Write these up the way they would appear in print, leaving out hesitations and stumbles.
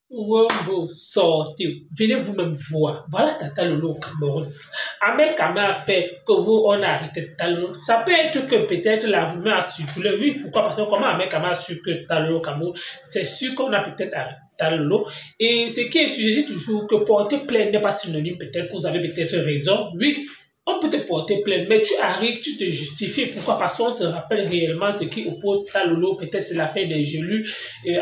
Wombo, sortez, venez vous-même voir. Voilà Tata Lolo au Cameroun. Ahmed Kama a fait que vous, on a arrêté Tata Lolo. Ça peut être que peut-être la rumeur a circulé. Oui, pourquoi? Parce que comment Ahmed Kama a su que Tata Lolo au Cameroun, c'est sûr qu'on a peut-être arrêté Tata Lolo. Et ce qui est sûr, je dis toujours que porter plainte n'est pas synonyme. Peut-être que vous avez peut-être raison. Oui, on peut te porter plainte, mais tu arrives, tu te justifies. Pourquoi? Parce qu'on se rappelle réellement ce qui oppose Talolo. Peut-être c'est l'affaire des gelus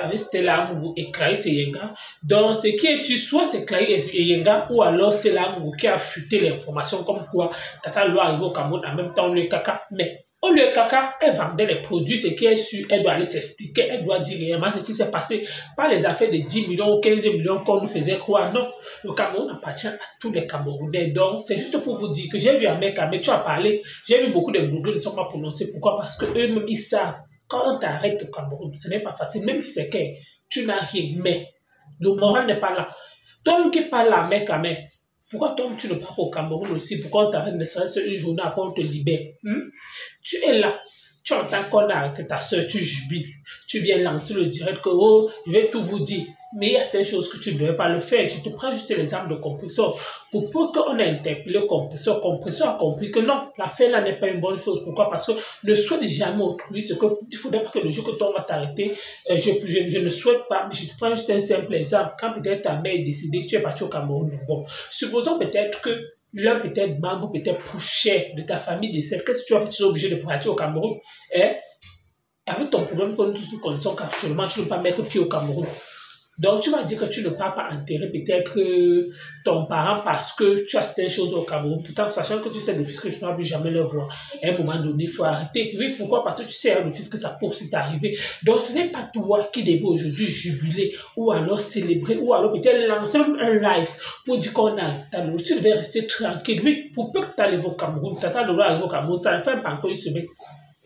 avec Stella Amougou et Clarisse Yenga. Donc, ce qui est sûr, soit c'est Clarisse Yenga ou alors Stella Amougou qui a fuité l'information comme quoi Tata Lolo arrive au Cameroun en même temps le caca. Mais au lieu de caca, elle vendait les produits, ce qui est sûr, elle doit aller s'expliquer, elle doit dire réellement ce qui s'est passé, pas les affaires de 10 millions ou 15 millions qu'on nous faisait croire. Non, le Cameroun appartient à tous les Camerounais. Donc, c'est juste pour vous dire que j'ai vu un mec, mais tu as parlé, j'ai vu beaucoup de blogueurs ne sont pas prononcés. Pourquoi? Parce qu'eux-mêmes, ils savent, quand on t'arrête au Cameroun, ce n'est pas facile, même si c'est que tu n'as rien, mais le moral n'est pas là. Toi qui parle là, mec, pourquoi toi tu ne pars pas au Cameroun aussi? Pourquoi on t'arrête ne serait-ce une journée après on te libère? Tu es là, tu entends qu'on a arrêté ta soeur, tu jubiles, tu viens lancer le direct que oh, je vais tout vous dire. Mais il y a certaines choses que tu ne devais pas le faire. Je te prends juste l'exemple de compresseur. Pour peu qu'on ait interpellé compresseur, compresseur a compris que non, l'affaire là n'est pas une bonne chose. Pourquoi? Parce que ne souhaite jamais autrui. C'est qu'il ne faudrait pas que le jour que toi on va t'arrêter, je ne souhaite pas, mais je te prends juste un simple exemple. Quand peut-être ta mère est décidée que tu es parti au Cameroun, bon, supposons peut-être que l'un peut-être membre, peut-être plus cher de ta famille décède. Qu'est-ce que tu vas faire? Tu es obligé de partir au Cameroun. Hein? Avec ton problème que nous tous nous connaissons qu'actuellement, tu ne peux pas mettre pied au Cameroun. Donc, tu vas dire que tu ne pars pas enterrer peut-être ton parent parce que tu as certaines choses au Cameroun, tout en sachant que tu sais d'office que tu ne vas plus jamais le voir. À un moment donné, il faut arrêter. Oui, pourquoi? Parce que tu sais d'office que ça peut aussi t'arriver. Donc, ce n'est pas toi qui devais aujourd'hui jubiler ou alors célébrer ou alors peut-être lancer un live pour dire qu'on a ta loi. Tu devais rester tranquille. Oui, pour peu que tu arrives au Cameroun, tu as le droit d'arriver au Cameroun, ça ne fait pas encore une semaine.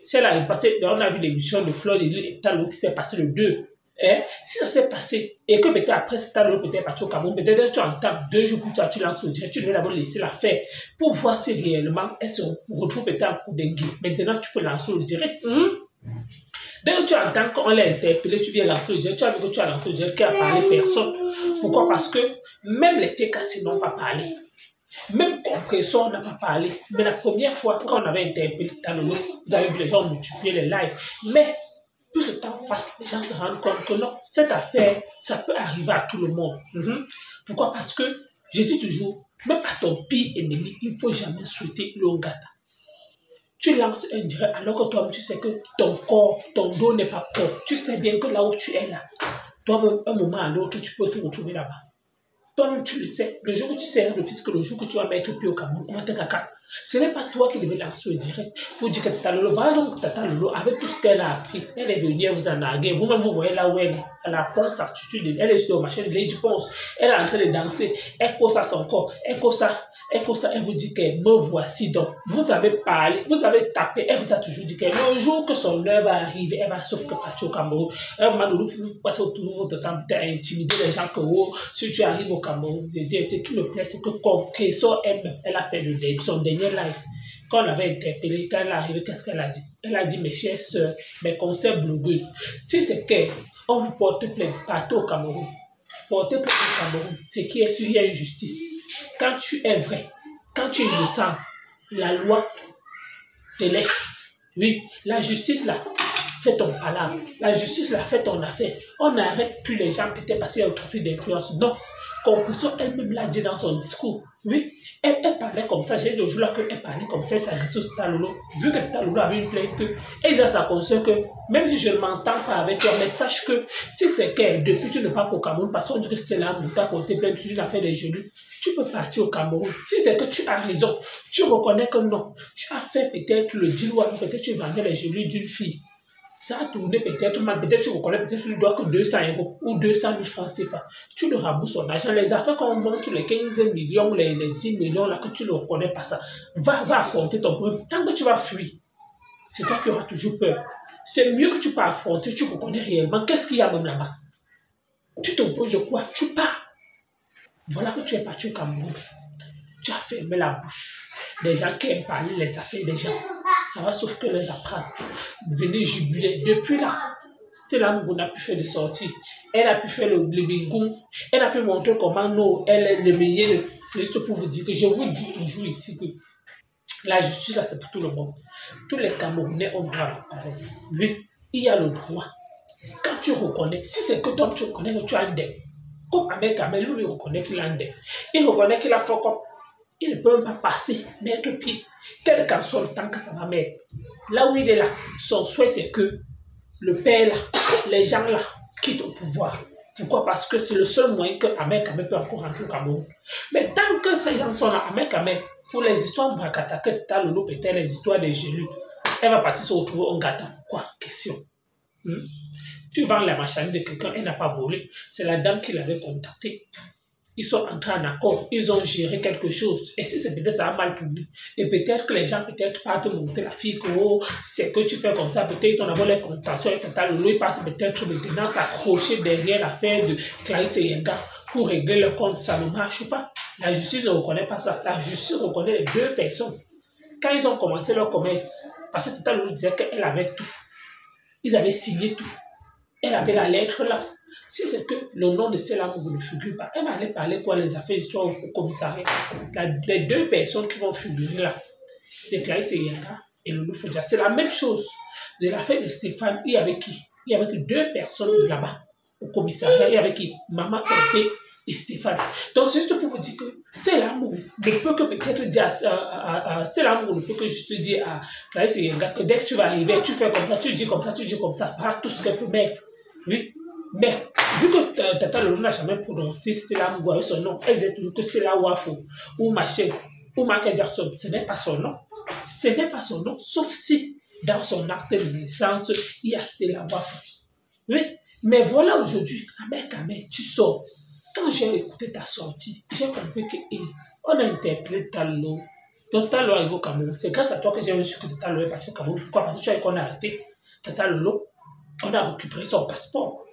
Si elle arrive, parce on a vu l'émission de Fleur et Talo qui s'est passé le 2. Hein? Si ça s'est passé et que peut-être après cette année, peut-être parti au Cameroun, peut-être tu entends 2 jours plus tard, tu lances le direct, tu devais d'abord laisser la faire pour voir si réellement elle se retrouve peut-être en coup d'engue. Maintenant, tu peux lancer le direct. Dès que tu entends qu'on l'a interpellé, tu viens lancer le direct, tu as vu que tu as lancé le direct, qui a parlé personne. Pourquoi? Parce que même les faits cassés n'ont pas parlé. Même compresseur n'a pas parlé. Mais la première fois, quand on avait interpellé dans le lot, vous avez vu les gens multiplier les lives. Mais plus le temps passe, les gens se rendent compte que non, cette affaire, ça peut arriver à tout le monde. Pourquoi? Parce que, je dis toujours, même à ton pire ennemi, il ne faut jamais souhaiter le gâteau. Tu lances un direct alors que toi-même, tu sais que ton corps, ton dos n'est pas corps. Tu sais bien que là où tu es là, toi-même, un moment à l'autre, tu peux te retrouver là-bas. Toi-même, tu le sais. Le jour où tu sais le fils que le jour que tu vas mettre pied au Cameroun, on va te caca. Ce n'est pas toi qui devais lancer le direct pour dire que Tata Lolo, voilà donc Tata Lolo, avec tout ce qu'elle a appris, elle est venue, elle vous en narguer. Vous-même, vous voyez là où elle est. Elle a Ponce attitude, elle est sur le machin de Lady Ponce. Elle est en train de danser, elle cause à son corps, elle cause ça, elle vous dit que me voici donc. Vous avez parlé, vous avez tapé, elle vous a toujours dit que le jour que son heure va arriver, elle va sauf que partir au Cameroun. À un moment donné, vous passez autour de votre temps à intimider les gens que oh, si tu arrives au Cameroun, je dis, ce qui me plaît, c'est que Compressor elle-même, elle a fait son dernier live. Quand on l'avait interpellée, quand elle est arrivée, qu'est-ce qu'elle a dit? Elle a dit, mes chères sœurs, mes conseils blogueuses, si c'est qu'on vous porte plainte partout au Cameroun, portez plainte au Cameroun, ce qui est sûr, il y a une justice. Quand tu es vrai, quand tu es innocent, la loi te laisse. Oui, la justice là, fait ton palabre. La justice là, fait ton affaire. On n'arrête plus les gens peut-être parce qu'il y a un trafic d'influence. Non. Compressor elle-même l'a dit dans son discours. Oui, elle parlait comme ça. J'ai dit au jour-là qu'elle parlait comme ça, elle s'adressait au Talolo. Vu que Talolo avait une plainte, elle dit à sa conscience que même si je ne m'entends pas avec toi, mais sache que si c'est qu'elle, depuis tu ne pars pas au Cameroun, parce qu'on dit que c'était là où tu as porté plainte, tu l'as fait des genoux, tu peux partir au Cameroun. Si c'est que tu as raison, tu reconnais que non, tu as fait peut-être le deal ou peut-être tu vendais les genoux d'une fille. Ça a tourné peut-être mal, peut-être tu reconnais, peut-être tu lui dois que 200 € ou 200 000 francs CFA. Tu le rembourses son argent. Les affaires qu'on montre, les 15 millions, les 10 millions, là, que tu ne reconnais pas ça, va affronter ton problème. Tant que tu vas fuir, c'est toi qui auras toujours peur. C'est mieux que tu peux affronter, tu reconnais réellement. Qu'est-ce qu'il y a même là-bas? Tu te poses de quoi? Tu pars. Voilà que tu es parti au Cameroun. Tu as fermé la bouche. Les gens qui aiment parler les affaires des gens, ça va sauf que les apprendre. Venez jubiler. Depuis là, Stella Mou n'a pu faire de sortie. Elle a pu faire le bingou. Elle a pu montrer comment non, elle est le meilleur. C'est juste pour vous dire que je vous dis toujours ici que la justice, là, c'est pour tout le monde. Tous les Camerounais ont droit à la parole. Oui, il y a le droit. Quand tu reconnais, si c'est que toi, tu reconnais que tu as un dème, comme Ahmed Kamel, lui, il reconnaît qu'il a un dème. Il reconnaît qu'il a fait comme. Il ne peut même pas passer, mettre pied, quel qu'en soit le temps que ça va mettre. Là où il est là, son souhait, c'est que le père là, les gens là, quittent au pouvoir. Pourquoi? Parce que c'est le seul moyen que Ahmed Kamel peut encore rentrer au Cameroun. Mais tant que ces gens sont là, Ahmed Kamel, pour les histoires de Brakata, que tu as le loup, peut-être les histoires des Gélus, elle va partir se retrouver en gâteau. Quoi? Question. Tu vends la marchandise de quelqu'un, elle n'a pas volé. C'est la dame qui l'avait contacté. Ils sont entrés en accord, ils ont géré quelque chose. Et si c'est peut-être ça a mal tourné, et peut-être que les gens peut-être partent monter la fille que oh, c'est que tu fais comme ça, peut-être ils ont d'abord les contacts et Tata Lolo, ils partent peut-être maintenant s'accrocher derrière l'affaire de Clarisse Yenga pour régler le compte, ça ne marche pas. La justice ne reconnaît pas ça. La justice reconnaît les deux personnes. Quand ils ont commencé leur commerce, parce que Tata Lolo disait qu'elle avait tout. Ils avaient signé tout. Elle avait la lettre là. Si c'est que le nom de Stella Mou ne figure pas, elle va aller parler quoi les affaires histoire au commissariat. Les deux personnes qui vont figurer là, c'est Clarisse Yenga et Loulou Fodja. C'est la même chose. De l'affaire de Stéphane, il y avait qui? Il y avait que deux personnes là-bas au commissariat. Il y avait qui? Maman Torté et Stéphane. Donc c'est juste pour vous dire que Stella Mou ne peut que peut-être dire à Stella Mou ne peut que juste dire à Clarisse Yenga que dès que tu vas arriver, tu fais comme ça, tu dis comme ça, tu dis comme ça, pas tout ce qu'elle peut mettre. Oui. Mais, vu que Tata Lolo n'a jamais prononcé Stella Mou avec son nom, elle disait toujours que Stella Wafo, ou Machel, ou Michael Jackson, ce n'est pas son nom. Ce n'est pas son nom, sauf si dans son acte de naissance, il y a Stella Wafo. Oui, mais voilà aujourd'hui, Ahmed Kamel, tu sors. Quand j'ai écouté ta sortie, j'ai compris qu'on a interpellé Tata Lolo. Donc Tata Lolo arrive au Cameroun. C'est grâce à toi que j'ai reçu que Tata Lolo est parti au Cameroun. Pourquoi? Parce que tu as qu'on a arrêté Tata Lolo. On a récupéré son passeport.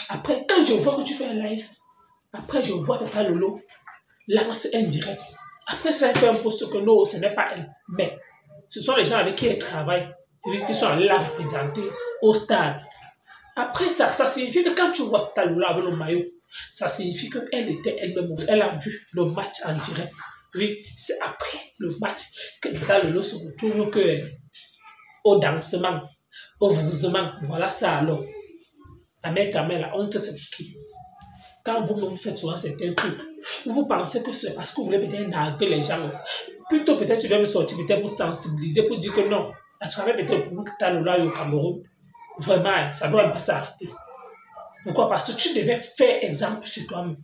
Après, quand je vois que tu fais un live, après je vois Tata Lolo lance un direct. Après, ça fait un post que non, ce n'est pas elle. Mais ce sont les gens avec qui elle travaille, qui sont allés la représenter au stade. Après ça, ça signifie que quand tu vois Tata Lolo avec le maillot, ça signifie qu'elle était elle-même, elle a vu le match en direct. Oui, c'est après le match que Tata Lolo se retrouve au dansement, au vrousement. Voilà ça alors. Ahmed Kamel, la honte, c'est qui? Quand vous faites souvent certains trucs, vous pensez que c'est parce que vous voulez peut-être narguer les gens. Plutôt, peut-être, tu dois me sortir peut-être pour sensibiliser, pour dire que non, à travers peut-être pour que tu as le loi au Cameroun, vraiment, ça doit un peu s'arrêter. Pourquoi? Parce que tu devais faire exemple sur toi-même.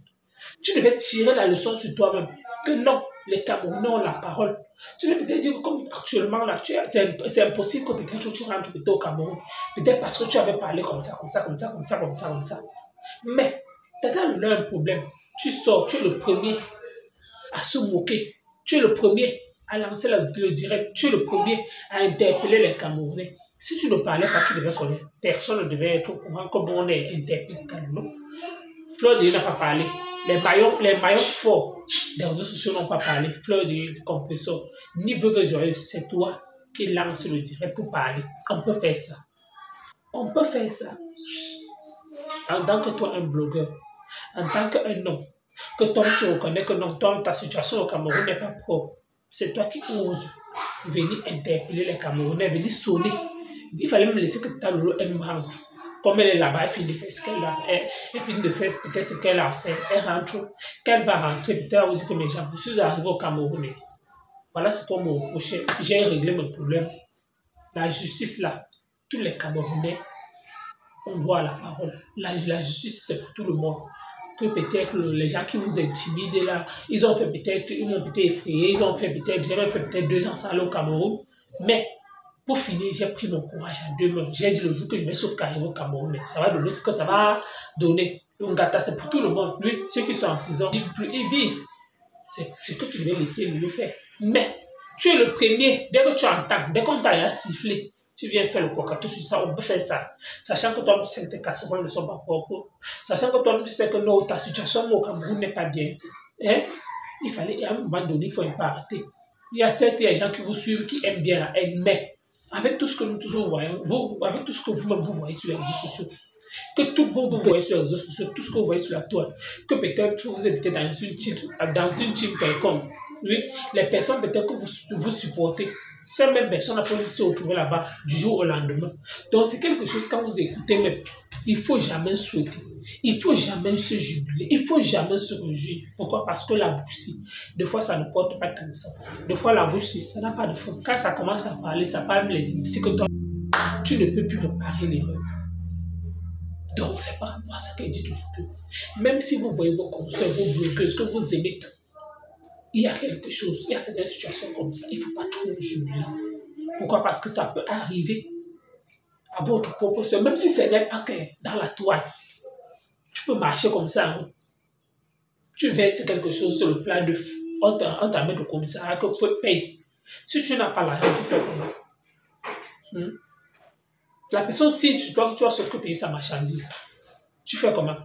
Tu devais tirer la leçon sur toi-même. Que non, les Camerounais ont la parole. Tu devais peut-être dire que comme actuellement, là, c'est impossible que peut-être tu rentres peut-être au Cameroun. Peut-être parce que tu avais parlé comme ça, comme ça, comme ça, comme ça, comme ça, comme ça. Mais, Tata Lolo a un problème. Tu sors, tu es le premier à se moquer. Tu es le premier à lancer le direct. Tu es le premier à interpeller les Camerounais. Si tu ne parlais pas, qui devait connaître? Personne ne devait être au courant comment on est interpellé. Fleur de n'a pas parlé. Les maillons forts des réseaux sociaux n'ont pas parlé. Fleur de compresseur, ni veuve joyeux, c'est toi qui lance le direct pour parler. On peut faire ça. On peut faire ça. En tant que toi, un blogueur, en tant qu'un homme, que toi, tu reconnais que non, toi, ta situation au Cameroun n'est pas propre. C'est toi qui oses venir interpeller les Camerounais, venir sonner. Il fallait même laisser que ta Lolo elle rentre. Comme elle est là-bas, elle finit de faire ce qu'elle a fait. Elle finit de faire peut-être ce qu'elle a fait. Elle rentre. Qu'elle va rentrer, peut-être elle va dire que mes gens, je suis arrivé au Cameroun. Voilà ce qu'on m'a reproché. J'ai réglé mon problème. La justice là, tous les Camerounais ont droit à la parole. La justice, c'est pour tout le monde. Que peut-être les gens qui vous intimident là, ils m'ont peut-être effrayé, ils ont fait peut-être, j'ai même fait peut-être 2 ans sans aller au Cameroun. Mais pour finir, j'ai pris mon courage à 2 mains. J'ai dit le jour que je vais sauvegarder au Cameroun, ça va donner ce que ça va donner. Donc, c'est pour tout le monde. Lui, ceux qui sont en prison, ils ne vivent plus, ils vivent. C'est ce que tu devais laisser le faire. Mais tu es le premier, dès que tu entends, dès qu'on t'a sifflé, tu viens faire le cocatou sur ça, on peut faire ça. Sachant que toi, tu sais que tes 4 secondes ne sont pas propres. Sachant que toi, tu sais que non, ta situation au Cameroun n'est pas bien. Hein? Il fallait, à un moment donné, il faut pas arrêter. Il y a certes des gens qui vous suivent, qui aiment bien la haine, mais avec tout ce que nous tous voyons, avec tout ce que vous-même vous voyez sur les réseaux sociaux, que tout vous voyez sur les réseaux sociaux, tout ce que vous voyez sur la toile, que peut-être vous êtes dans une team quelconque. Oui, les personnes peut-être que vous supportez, ces mêmes personnes peuvent se retrouver là-bas du jour au lendemain. Donc c'est quelque chose quand vous écoutez même, il ne faut jamais souhaiter, il ne faut jamais se jubiler, il ne faut jamais se réjouir. Pourquoi? Parce que la bouche, des fois ça ne porte pas comme ça. Des fois la bouche, ça n'a pas de fond. Quand ça commence à parler, ça parle les idées. C'est que toi, tu ne peux plus réparer l'erreur. Donc c'est par rapport à ça qu'elle dit toujours que même si vous voyez vos consoeurs, vos blogueuses, que vous aimez tant, il y a quelque chose, il y a certaines situations comme ça, il ne faut pas trop jubiler. Pourquoi? Parce que ça peut arriver à votre propre soeur, même si ce n'est pas que dans la toile. Tu peux marcher comme ça, hein. Tu verses quelque chose sur le plat d'œuf, on t'amène au commissariat que tu payes. Si tu n'as pas l'argent, tu fais comment? La personne, si tu dois sauf que payer sa marchandise, tu fais comment?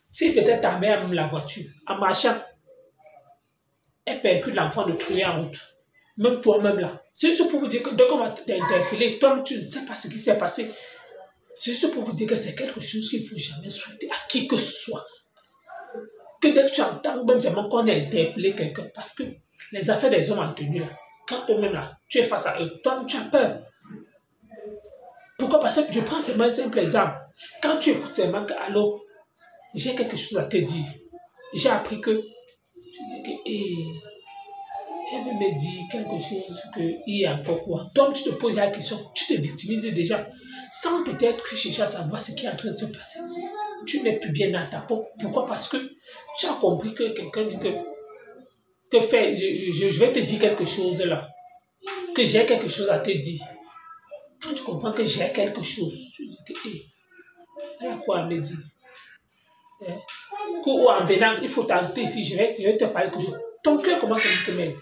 Si peut-être ta mère aime la voiture, en marchant, elle percute l'enfant de trouver en route. Même toi-même là. C'est juste pour vous dire que dès qu'on va t'interpeller, toi tu ne sais pas ce qui s'est passé. C'est juste pour vous dire que c'est quelque chose qu'il ne faut jamais souhaiter à qui que ce soit. Que dès que tu entends, même seulement qu'on a interpellé quelqu'un, parce que les affaires des hommes en tenue là, quand eux-mêmes là, tu es face à eux, toi tu as peur. Pourquoi? Parce que je prends seulement un simple exemple. Quand tu écoutes seulement que, alors, j'ai quelque chose à te dire. J'ai appris que, tu dis que, elle veut me dire quelque chose qu'il y a encore quoi. Donc tu te poses la question, tu te victimises déjà, sans peut-être chercher à savoir ce qui est en train de se passer. Tu n'es plus bien dans ta peau. Pourquoi? Parce que tu as compris que quelqu'un dit que fait, je vais te dire quelque chose là, que j'ai quelque chose à te dire. Quand tu comprends que j'ai quelque chose, tu dis que, elle a quoi à me dire? Ou en venant, il faut t'arrêter ici, je vais te parler quelque chose. Ton cœur commence à dire que même,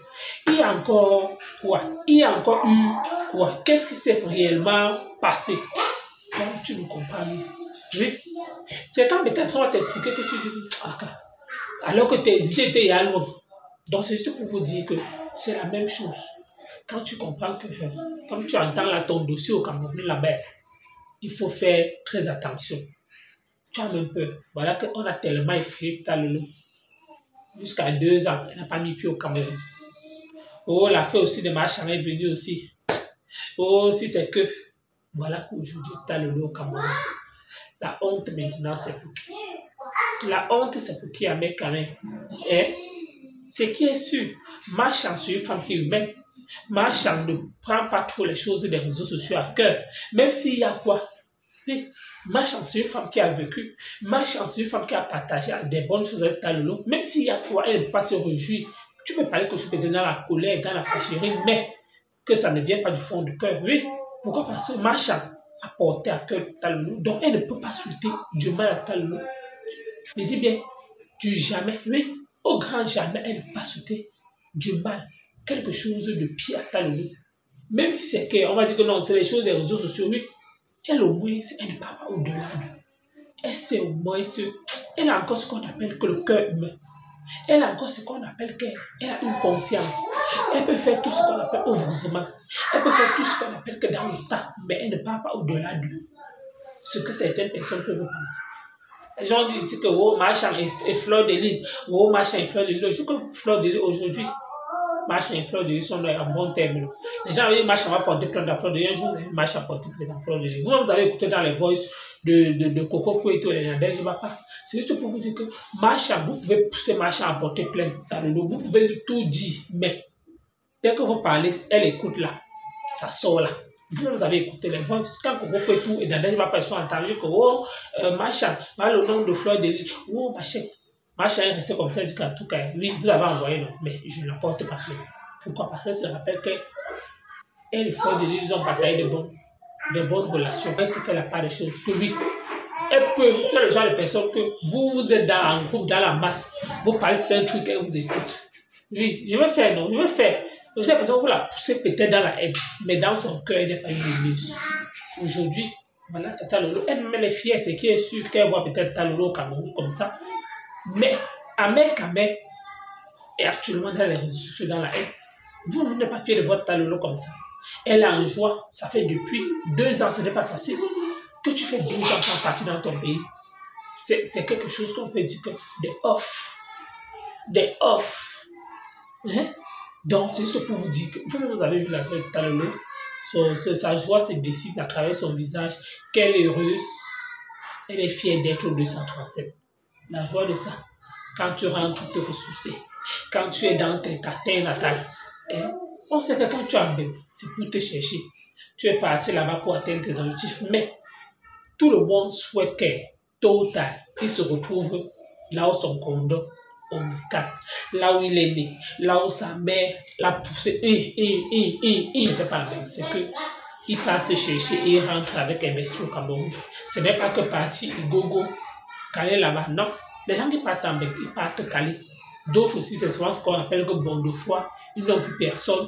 il y a encore quoi? Il y a encore eu quoi? Qu'est-ce qui s'est réellement passé? Donc tu ne comprends pas. Oui. C'est quand peut-être on va t'expliquer que tu dis, alors que tes idées étaient à l'autre. Donc c'est juste pour vous dire que c'est la même chose. Quand tu comprends que, comme tu entends là ton dossier au Cameroun là-bas, il faut faire très attention. Tu as même peur. Voilà qu'on a tellement effrayé Talolo. Jusqu'à 2 ans, elle n'a pas mis pied au Cameroun. Oh, l'affaire aussi de Machan est venue aussi. Oh, si c'est que, voilà qu'aujourd'hui, Talolo au Cameroun. La honte maintenant, c'est pour qui? La honte, c'est pour qui, avec quand même. Ce qui est sûr, Machan, c'est une femme qui est humaine. Machan ne prend pas trop les choses des réseaux sociaux à cœur. Même s'il y a quoi? Oui, Machan, c'est une femme qui a vécu. Machan, c'est une femme qui a partagé des bonnes choses avec Talolo. Même s'il y a quoi, elle ne peut pas se réjouir. Tu peux parler que je peux donner dans la colère, dans la fâcherie, mais que ça ne vient pas du fond du cœur. Oui, pourquoi? Parce que Machan a porté à cœur Talolo. Donc, elle ne peut pas souhaiter du mal à Talolo. Je dis bien, du jamais. Oui, au grand jamais, elle ne peut pas souhaiter du mal. Quelque chose de pire à Talolo. Même si c'est que, on va dire que non, c'est les choses des réseaux sociaux, oui. Elle au moins, elle ne parle pas au-delà d'eux. Elle sait au moins elle a encore ce qu'on appelle que le cœur humain. Elle a encore ce qu'on appelle qu'elle a une conscience. Elle peut faire tout ce qu'on appelle heureusement. Elle peut faire tout ce qu'on appelle que dans le temps, mais elle ne parle pas au-delà d'eux. Ce que certaines personnes peuvent penser. Les gens disent que oh, Machan est fleur de lys. Oh, Machan est fleur de lys. Le jour que fleur de lys aujourd'hui, Machan et fleur de lys sont en bon terme. Les gens disent Machan va porter plein de fleurs de lys. Un jour, Machan porter plein de fleurs de lys. Vous avez écouté dans les voices de Coco Cueto et Nadège Bapa. C'est juste pour vous dire que Machan, vous pouvez pousser Machan à porter plein dans le dos. Vous pouvez tout dire, mais dès que vous parlez, elle écoute là. Ça sort là. Vous avez écouté les voix. Quand Coco Cueto et Nadège Bapa sont entendus que oh, Machan, le nom de fleur de lys. Oh, Machan. Machan est resté comme ça, il dit qu'en tout cas, oui, vous l'avez envoyé, non, mais je ne la porte pas plus. Pourquoi? Parce qu'elle se rappelle qu'elle et Fleur de lys, ils ont bataillé de bonnes relations. Elle se fait la part des choses. Que oui, elle peut faire le genre de personne que vous êtes dans un groupe, dans la masse, vous parlez d'un truc, elle vous écoute. Oui, je vais faire, non, je vais faire. Donc, j'ai l'impression que vous la poussez peut-être dans la haine, mais dans son cœur, elle n'est pas une émeuse. Aujourd'hui, voilà, Tata Lolo, elle est fière, c'est qui est sûr qu'elle voit peut-être Tata Lolo au Cameroun comme ça. Mais Ahmed Kamé est actuellement dans les réseaux sociaux, dans la haine. Vous n'êtes pas fier de votre Talolo comme ça. Elle est en joie. Ça fait depuis 2 ans, ce n'est pas facile. Que tu fais 2 ans sans partir dans ton pays, c'est quelque chose qu'on peut dire que des off. Des off. Hein? Donc, c'est juste pour vous dire que vous avez vu la joie de Talolo. Sa joie se décide à travers son visage, qu'elle est heureuse. Elle est fière d'être au 237. La joie de ça. Quand tu rentres te ressourcer. Quand tu es dans ta terre natale. Hein? On sait que quand tu as bête, c'est pour te chercher. Tu es parti là-bas pour atteindre tes objectifs. Mais tout le monde souhaite que, tôt ou tard, il se retrouve là où son condom ombilical, là où il est né, là où sa mère l'a poussé. Il ne fait pas bien. C'est que il part se chercher et il rentre avec un bestiau au Cameroun. Ce n'est pas que partir gogo, caler là-bas. Non. Les gens qui partent en bec, ils partent caler. D'autres aussi, c'est souvent ce qu'on appelle que bon de foi. Ils n'ont plus personne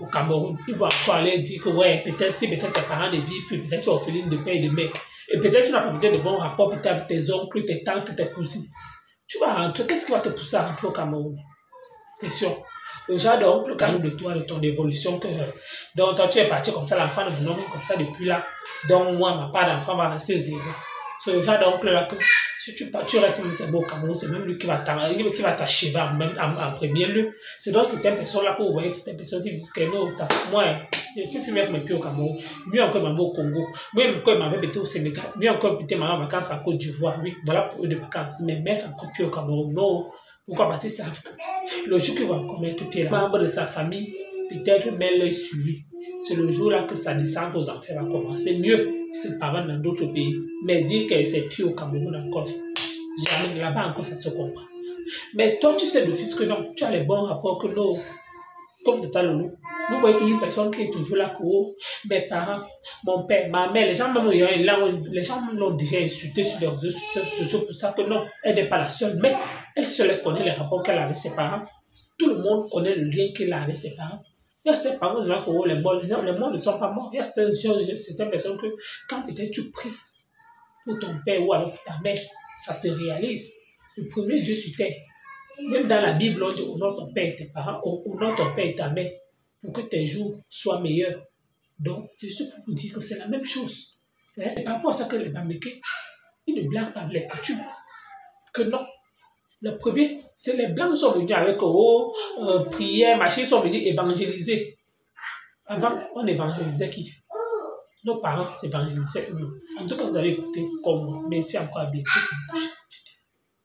au Cameroun. Ils vont encore aller dire que ouais, peut-être si peut-être tes parents ne vivent plus, peut-être tu es orpheline de père et de mère. Et peut-être tu n'as pas peut-être de bons rapports peut-être avec tes oncles, tes tantes, tes cousines. Tu vas rentrer. Qu'est-ce qui va te pousser à rentrer au Cameroun? Question. Le genre d'oncle, quand même de toi, de ton évolution, donc toi tu es parti comme ça, l'enfant ne venant comme ça depuis là. Donc moi, ma part d'enfant va rester zéro. C'est le genre d'oncle là que si tu restes même c'est beau au Cameroun, c'est même lui qui va t'achever en premier lieu. C'est donc cette personne là que vous voyez, cette personne qui dit que non, moi, je ne peux plus mettre mes pieds au Cameroun. Mieux encore maman au Congo. Mieux encore maman était au Sénégal. Mieux encore peut-être maman en vacances en Côte d'Ivoire. Oui, voilà pour eux de vacances. Mais mettre encore pied au Cameroun, non. Pourquoi? Parce qu'ils savent que le jour qu'il va encore mettre pied là, membre de sa famille, peut-être met l'œil sur lui. C'est le jour là que sa descente aux enfers va commencer. Mieux ses parents dans d'autres pays. Mais dire que c'est pied au Cameroun encore, jamais là-bas encore ça se comprend. Mais toi, tu sais d'office que non, tu as les bons rapports que nous, comme de Talolo. Vous voyez une personne qui est toujours là que oh, mes parents, mon père, ma mère, les gens même les gens l'ont déjà insulté sur les réseaux sociaux pour ça que non, elle n'est pas la seule, mais elle seule connaît les rapports qu'elle a avec ses parents. Tout le monde connaît le lien qu'elle a avec ses parents. Il y a certains parents qui disent que oh, les morts ne sont pas morts. Il y a certaines personnes que quand peut-être tu pries pour ton père ou alors pour ta mère, ça se réalise. Le premier Dieu sur terre. Même dans la Bible, on dit honore ton père et tes parents, honore ton père et ta mère, pour que tes jours soient meilleurs. Donc, c'est juste pour vous dire que c'est la même chose. C'est par rapport à ça que les Bamileke, ils ne blaguent pas avec les coutumes. Que non. Le premier, c'est les Blancs qui sont venus avec prière, machin, ils sont venus évangéliser. Avant, on évangélisait qui? Nos parents s'évangélisaient eux-mêmes. En tout cas, vous avez écouté comme moi. Merci encore à bientôt.